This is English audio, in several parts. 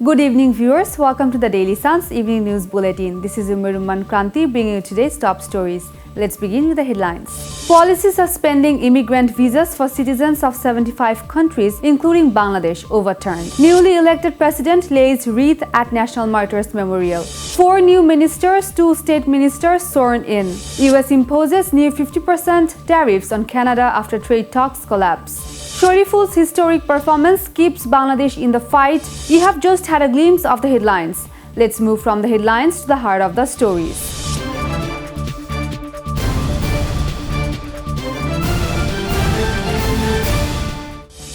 Good evening, viewers. Welcome to the Daily Sun's Evening News Bulletin. This is 𝗞𝗲𝘆𝘄cie bringing you today's top stories. Let's begin with the headlines. Policy suspending immigrant visas for citizens of 75 countries, including Bangladesh, overturned. Newly elected president lays wreath at National Martyrs Memorial. 4 new ministers, 2 state ministers sworn in. US imposes new 50% tariffs on Canada after trade talks collapse. Sharifull's historic performance keeps Bangladesh in the fight. You have just had a glimpse of the headlines. Let's move from the headlines to the heart of the stories.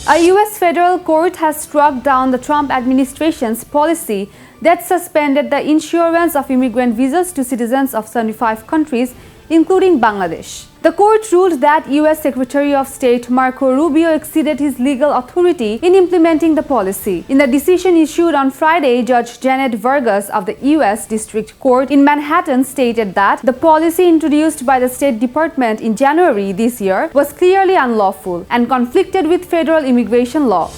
A US federal court has struck down the Trump administration's policy that suspended the issuance of immigrant visas to citizens of 75 countries, including Bangladesh. The court ruled that US Secretary of State Marco Rubio exceeded his legal authority in implementing the policy. In the decision issued on Friday, Judge Janet Vargas of the US District Court in Manhattan stated that the policy introduced by the State Department in January this year was clearly unlawful and conflicted with federal immigration law.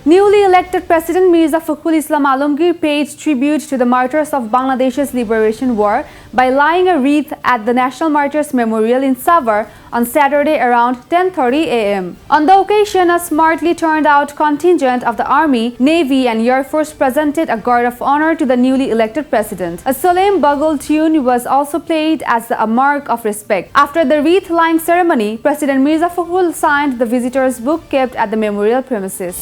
Newly elected President 𝗞𝗲𝘆𝘄cie paid tribute to the martyrs of Bangladesh's liberation war by laying a wreath at the National Martyrs Memorial in Savar on Saturday around 10:30 a.m. On the occasion, a smartly turned out contingent of the Army, Navy and Air Force presented a guard of honor to the newly elected president. A solemn bugle tune was also played as a mark of respect. After the wreath-laying ceremony, President 𝗞𝗲𝘆𝘄cie signed the visitors' book kept at the memorial premises.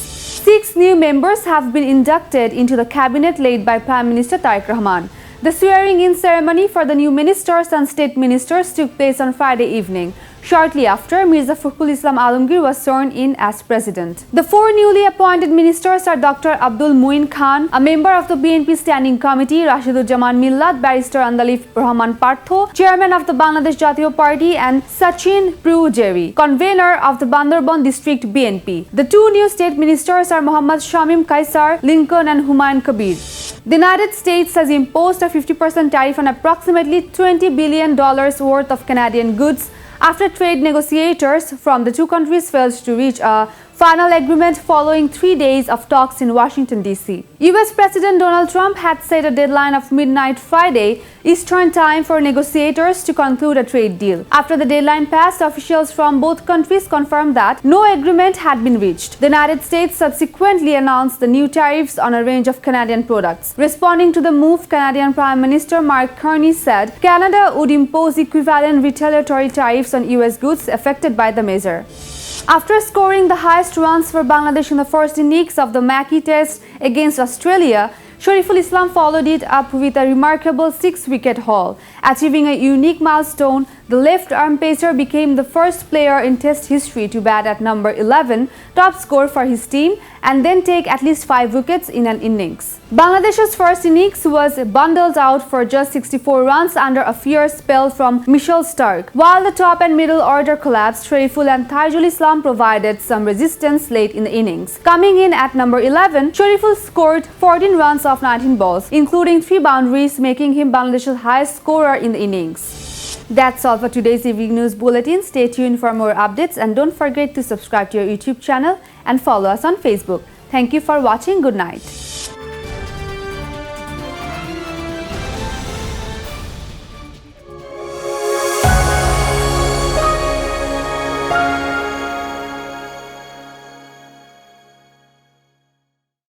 6 new members have been inducted into the cabinet led by Prime Minister Tareq Rahman. The swearing-in ceremony for the new ministers and state ministers took place on Friday evening. Shortly after, 𝗞𝗲𝘆𝘄cie was sworn in as president. The 4 newly appointed ministers are Dr. Abdul Muin Khan, a member of the BNP Standing Committee, Rashiduzzaman Millat, Barrister Andalif Rahman Partho, Chairman of the Bangladesh Jatiyo Party, and Sachin Prujeri, convener of the Bandarban District BNP. The 2 new state ministers are Mohammad Shamim Kaisar, Lincoln, and Humayun Kabir. The United States has imposed a 50% tariff on approximately $20 billion worth of Canadian goods after trade negotiators from the 2 countries failed to reach a final agreement following 3 days of talks in Washington, D.C. US President Donald Trump had set a deadline of midnight Friday Eastern Time for negotiators to conclude a trade deal. After the deadline passed, officials from both countries confirmed that no agreement had been reached. The United States subsequently announced the new tariffs on a range of Canadian products. Responding to the move, Canadian Prime Minister Mark Carney said Canada would impose equivalent retaliatory tariffs on US goods affected by the measure. After scoring the highest runs for Bangladesh in the first innings of the Mackie Test against Australia, Sharifull followed it up with a remarkable 6-wicket haul. Achieving a unique milestone, the left-arm pacer became the first player in Test history to bat at number 11, top score for his team, and then take at least 5 wickets in an innings. Bangladesh's first innings was bundled out for just 64 runs under a fierce spell from Mitchell Starc. While the top and middle order collapsed, Sharifull and Taijul Islam provided some resistance late in the innings. Coming in at number 11, Sharifull scored 14 runs off 19 balls, including 3 boundaries, making him Bangladesh's highest scorer in the innings. That's all for today's Evening News Bulletin. Stay tuned for more updates and don't forget to subscribe to our YouTube channel and follow us on Facebook. Thank you for watching. Good night.